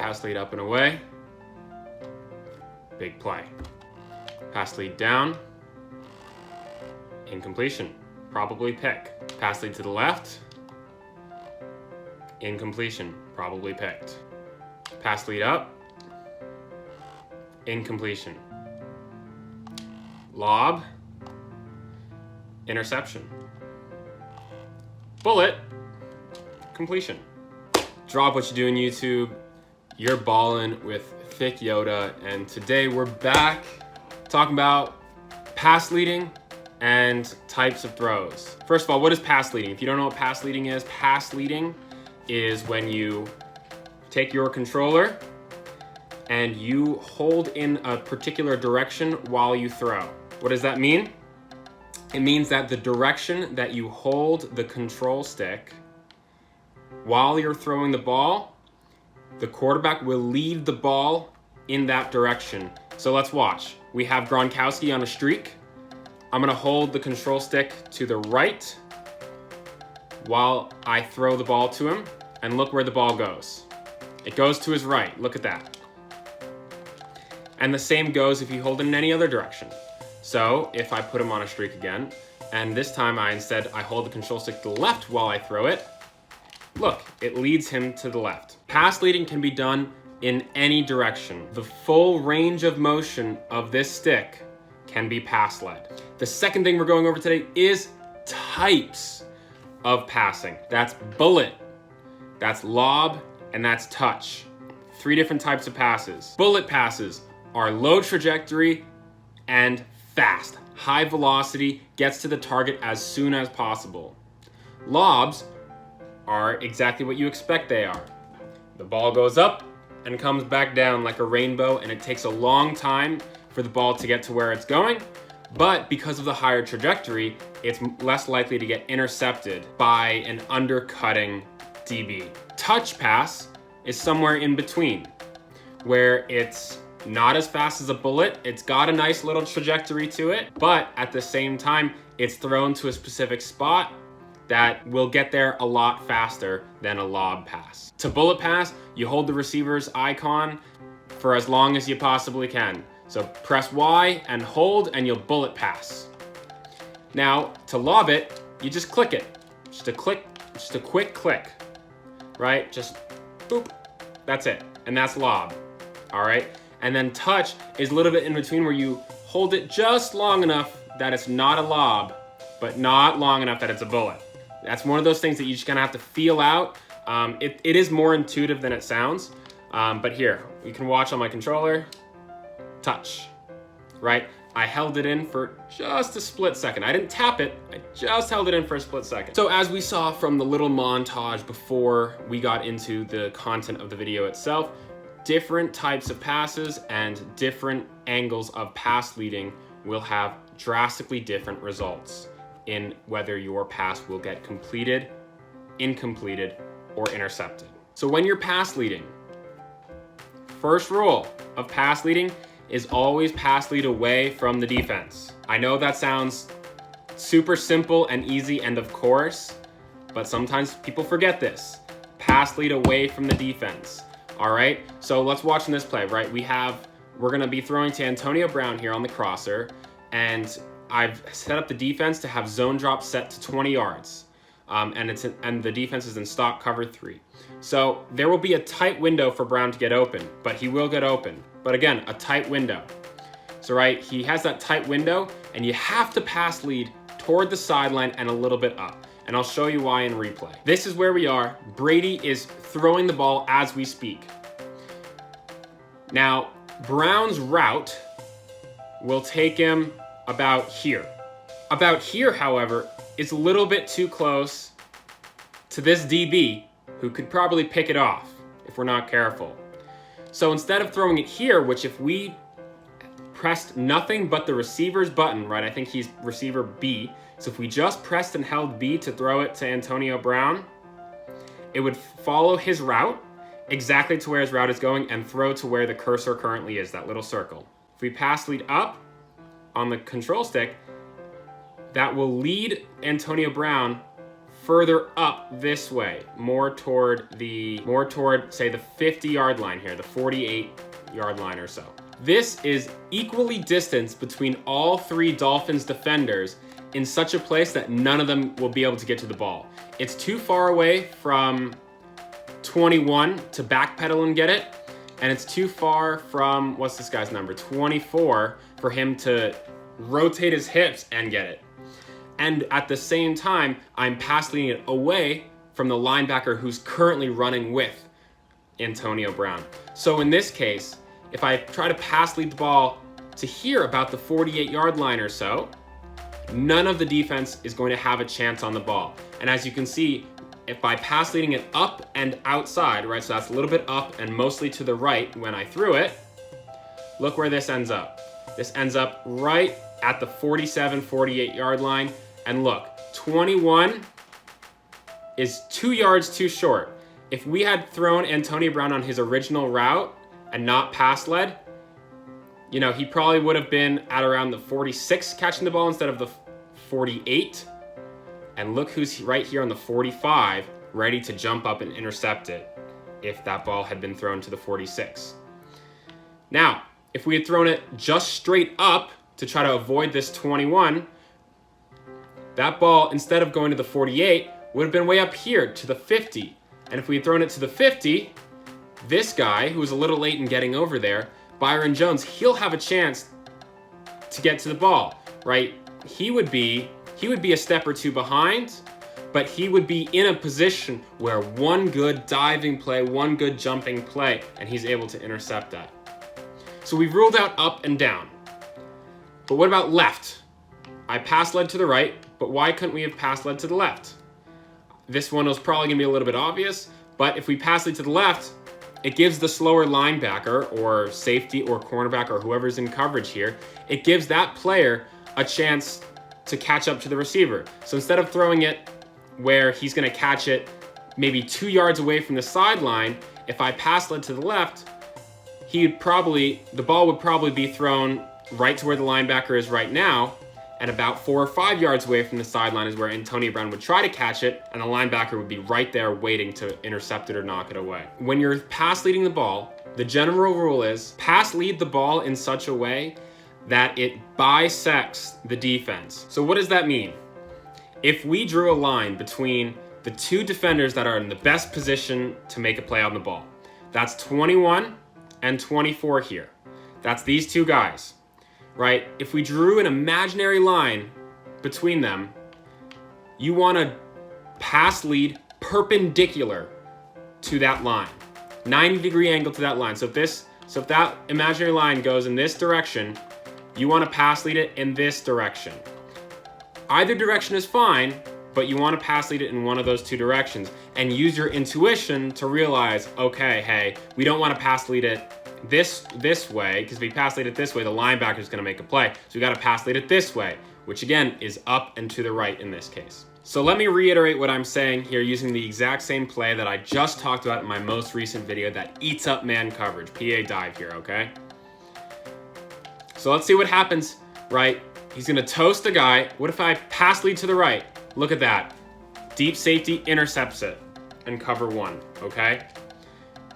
Pass lead up and away. Big play. Pass lead down. Incompletion. Probably pick. Pass lead to the left. Incompletion. Probably picked. Pass lead up. Incompletion. Lob. Interception. Bullet. Completion. Drop what you do in YouTube. You're ballin' with Thick Yoda, and today we're back talking about pass leading and types of throws. First of all, what is pass leading? If you don't know what pass leading is when you take your controller and you hold in a particular direction while you throw. What does that mean? It means that the direction that you hold the control stick while you're throwing the ball, the quarterback will lead the ball in that direction. So let's watch. We have Gronkowski on a streak. I'm gonna hold the control stick to the right while I throw the ball to him, and look where the ball goes. It goes to his right, look at that. And the same goes if you hold it in any other direction. So if I put him on a streak again, and this time I hold the control stick to the left while I throw it, look, it leads him to the left. Pass leading can be done in any direction. The full range of motion of this stick can be pass led. The second thing we're going over today is types of passing. That's bullet, that's lob, and that's touch. 3 different types of passes. Bullet passes are low trajectory and fast. High velocity, gets to the target as soon as possible. Lobs are exactly what you expect they are. The ball goes up and comes back down like a rainbow, and it takes a long time for the ball to get to where it's going, but because of the higher trajectory, it's less likely to get intercepted by an undercutting DB. Touch pass is somewhere in between, where it's not as fast as a bullet, it's got a nice little trajectory to it, but at the same time, it's thrown to a specific spot that will get there a lot faster than a lob pass. To bullet pass, you hold the receiver's icon for as long as you possibly can. So press Y and hold, and you'll bullet pass. Now, to lob it, you just click it. Just a quick click, right? Just boop, that's it. And that's lob, all right? And then touch is a little bit in between, where you hold it just long enough that it's not a lob, but not long enough that it's a bullet. That's one of those things that you just kind of have to feel out. It is more intuitive than it sounds, but here, you can watch on my controller, touch, right? I held it in for just a split second. I didn't tap it, I just held it in for a split second. So as we saw from the little montage before we got into the content of the video itself, different types of passes and different angles of pass leading will have drastically different results in whether your pass will get completed, incompleted, or intercepted. So when you're pass leading, first rule of pass leading is always pass lead away from the defense. I know that sounds super simple and easy, and of course, but sometimes people forget this. Pass lead away from the defense, all right? So let's watch in this play, right? We're gonna be throwing to Antonio Brown here on the crosser, and I've set up the defense to have zone drop set to 20 yards. And the defense is in stop cover 3. So there will be a tight window for Brown to get open, but he will get open. But again, a tight window. So right, he has that tight window, and you have to pass lead toward the sideline and a little bit up. And I'll show you why in replay. This is where we are. Brady is throwing the ball as we speak. Now, Brown's route will take him about here. About here, however, is a little bit too close to this DB, who could probably pick it off if we're not careful. So instead of throwing it here, which if we pressed nothing but the receiver's button, right? I think he's receiver B. So if we just pressed and held B to throw it to Antonio Brown, it would follow his route exactly to where his route is going and throw to where the cursor currently is, that little circle. If we pass lead up on the control stick, that will lead Antonio Brown further up this way, more toward say the 50-yard line here, the 48-yard line or so. This is equally distanced between all 3 Dolphins defenders in such a place that none of them will be able to get to the ball. It's too far away from 21 to backpedal and get it, and it's too far from, what's this guy's number, 24, for him to rotate his hips and get it. And at the same time, I'm pass leading it away from the linebacker who's currently running with Antonio Brown. So in this case, if I try to pass lead the ball to here about the 48-yard line or so, none of the defense is going to have a chance on the ball. And as you can see, if by pass leading it up and outside, right, so that's a little bit up and mostly to the right when I threw it, look where this ends up. This ends up right at the 47, 48-yard line. And look, 21 is 2 yards too short. If we had thrown Antonio Brown on his original route and not pass led, you know, he probably would have been at around the 46 catching the ball instead of the 48. And look who's right here on the 45, ready to jump up and intercept it if that ball had been thrown to the 46. Now, if we had thrown it just straight up to try to avoid this 21, that ball, instead of going to the 48, would have been way up here to the 50. And if we had thrown it to the 50, this guy, who was a little late in getting over there, Byron Jones, he'll have a chance to get to the ball, right? He would be a step or two behind, but he would be in a position where one good diving play, one good jumping play, and he's able to intercept that. So we've ruled out up and down. But what about left? I pass led to the right, but why couldn't we have pass led to the left? This one was probably gonna be a little bit obvious, but if we pass lead to the left, it gives the slower linebacker or safety or cornerback or whoever's in coverage here, it gives that player a chance to catch up to the receiver. So instead of throwing it where he's gonna catch it maybe 2 yards away from the sideline, if I pass led to the left, the ball would probably be thrown right to where the linebacker is right now, and about 4 or 5 yards away from the sideline is where Antonio Brown would try to catch it, and the linebacker would be right there waiting to intercept it or knock it away. When you're pass leading the ball, the general rule is pass lead the ball in such a way that it bisects the defense. So what does that mean? If we drew a line between the 2 defenders that are in the best position to make a play on the ball, that's 21 and 24 here. That's these 2 guys, right? If we drew an imaginary line between them, you want to pass lead perpendicular to that line, 90-degree angle to that line. So if that imaginary line goes in this direction, you want to pass lead it in this direction. Either direction is fine, but you want to pass lead it in one of those 2 directions and use your intuition to realize, okay, hey, we don't want to pass lead it this way, because if we pass lead it this way, the linebacker is going to make a play. So we got to pass lead it this way, which again is up and to the right in this case. So let me reiterate what I'm saying here using the exact same play that I just talked about in my most recent video that eats up man coverage, PA dive here, okay? So let's see what happens, right? He's going to toast the guy. What if I pass lead to the right? Look at that. Deep safety intercepts it and cover 1, okay?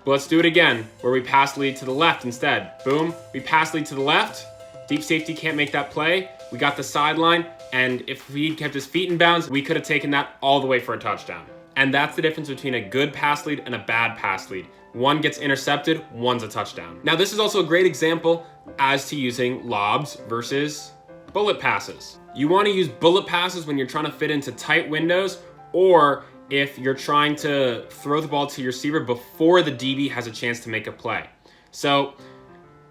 But let's do it again, where we pass lead to the left instead. Boom, we pass lead to the left. Deep safety can't make that play. We got the sideline, and if he'd kept his feet in bounds, we could have taken that all the way for a touchdown. And that's the difference between a good pass lead and a bad pass lead. One gets intercepted, one's a touchdown. Now this is also a great example as to using lobs versus bullet passes. You want to use bullet passes when you're trying to fit into tight windows, or if you're trying to throw the ball to your receiver before the DB has a chance to make a play. So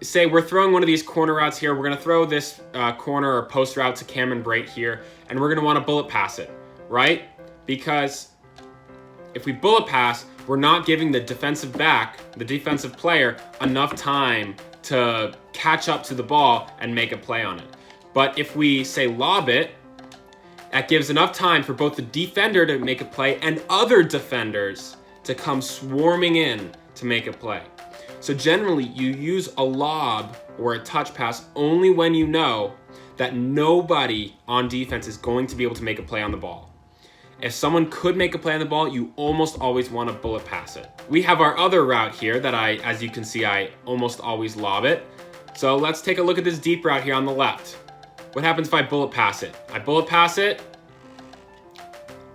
say we're throwing one of these corner routes here. We're going to throw this corner or post route to Cameron Brate here, and we're going to want to bullet pass it, right? Because if we bullet pass, we're not giving the defensive back, the defensive player, enough time to catch up to the ball and make a play on it. But if we say lob it, that gives enough time for both the defender to make a play and other defenders to come swarming in to make a play. So generally, you use a lob or a touch pass only when you know that nobody on defense is going to be able to make a play on the ball. If someone could make a play on the ball, you almost always want to bullet pass it. We have our other route here that as you can see, I almost always lob it. So let's take a look at this deep route here on the left. What happens if I bullet pass it? I bullet pass it.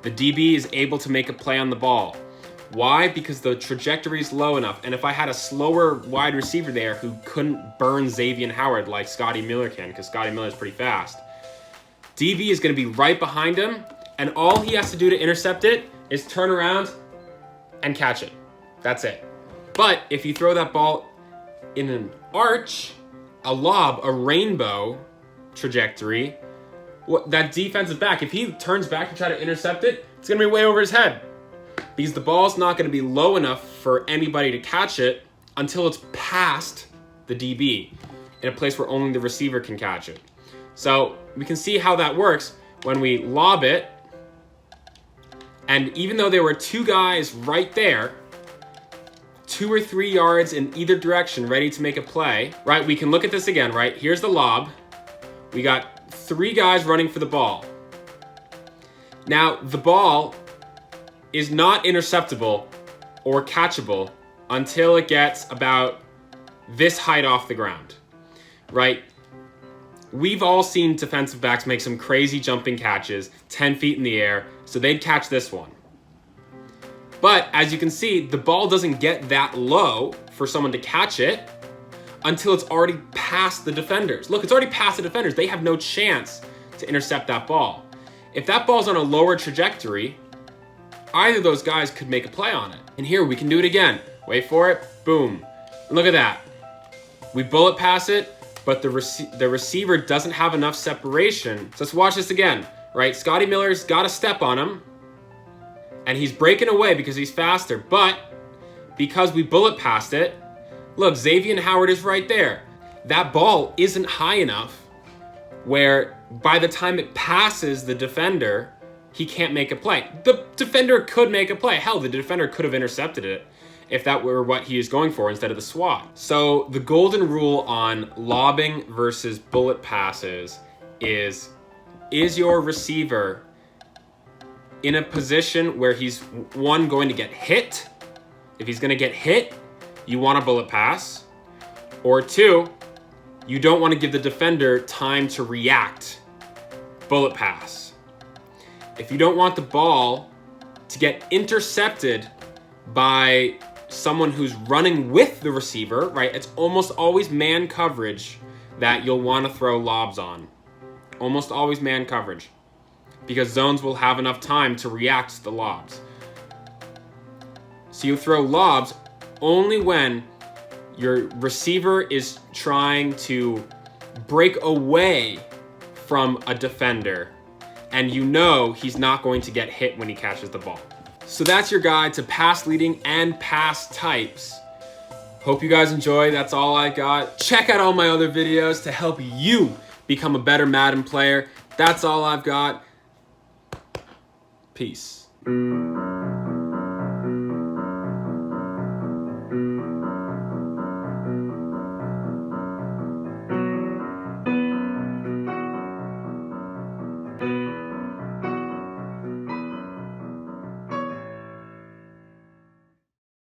The DB is able to make a play on the ball. Why? Because the trajectory is low enough. And if I had a slower wide receiver there who couldn't burn Xavier Howard like Scotty Miller can, because Scotty Miller is pretty fast, DB is going to be right behind him, and all he has to do to intercept it is turn around and catch it. That's it. But if you throw that ball in an arch, a lob, a rainbow trajectory, that defensive back, if he turns back to try to intercept it, it's going to be way over his head. Because the ball's not going to be low enough for anybody to catch it until it's past the DB in a place where only the receiver can catch it. So we can see how that works when we lob it. And even though there were two guys right there, 2 or 3 yards in either direction ready to make a play, right? We can look at this again, right? Here's the lob. We got 3 guys running for the ball. Now, the ball is not interceptable or catchable until it gets about this height off the ground, right? We've all seen defensive backs make some crazy jumping catches 10 feet in the air, so they'd catch this one. But as you can see, the ball doesn't get that low for someone to catch it until it's already past the defenders. Look, it's already past the defenders. They have no chance to intercept that ball. If that ball's on a lower trajectory, either of those guys could make a play on it. And here, we can do it again. Wait for it, boom. And look at that. We bullet pass it, but the receiver doesn't have enough separation. So let's watch this again, right? Scotty Miller's got a step on him, and he's breaking away because he's faster, but because we bullet passed it, look, Xavier Howard is right there. That ball isn't high enough where by the time it passes the defender, he can't make a play. The defender could make a play. Hell, the defender could have intercepted it if that were what he is going for instead of the swat. So the golden rule on lobbing versus bullet passes is your receiver in a position where he's, one, going to get hit? If he's going to get hit, you want a bullet pass. Or 2, you don't want to give the defender time to react. Bullet pass. If you don't want the ball to get intercepted by someone who's running with the receiver, right? It's almost always man coverage that you'll want to throw lobs on. Almost always man coverage, because zones will have enough time to react to the lobs. So you throw lobs only when your receiver is trying to break away from a defender and you know he's not going to get hit when he catches the ball. So that's your guide to pass leading and pass types. Hope you guys enjoy. That's all I got. Check out all my other videos to help you become a better Madden player. That's all I've got. Peace.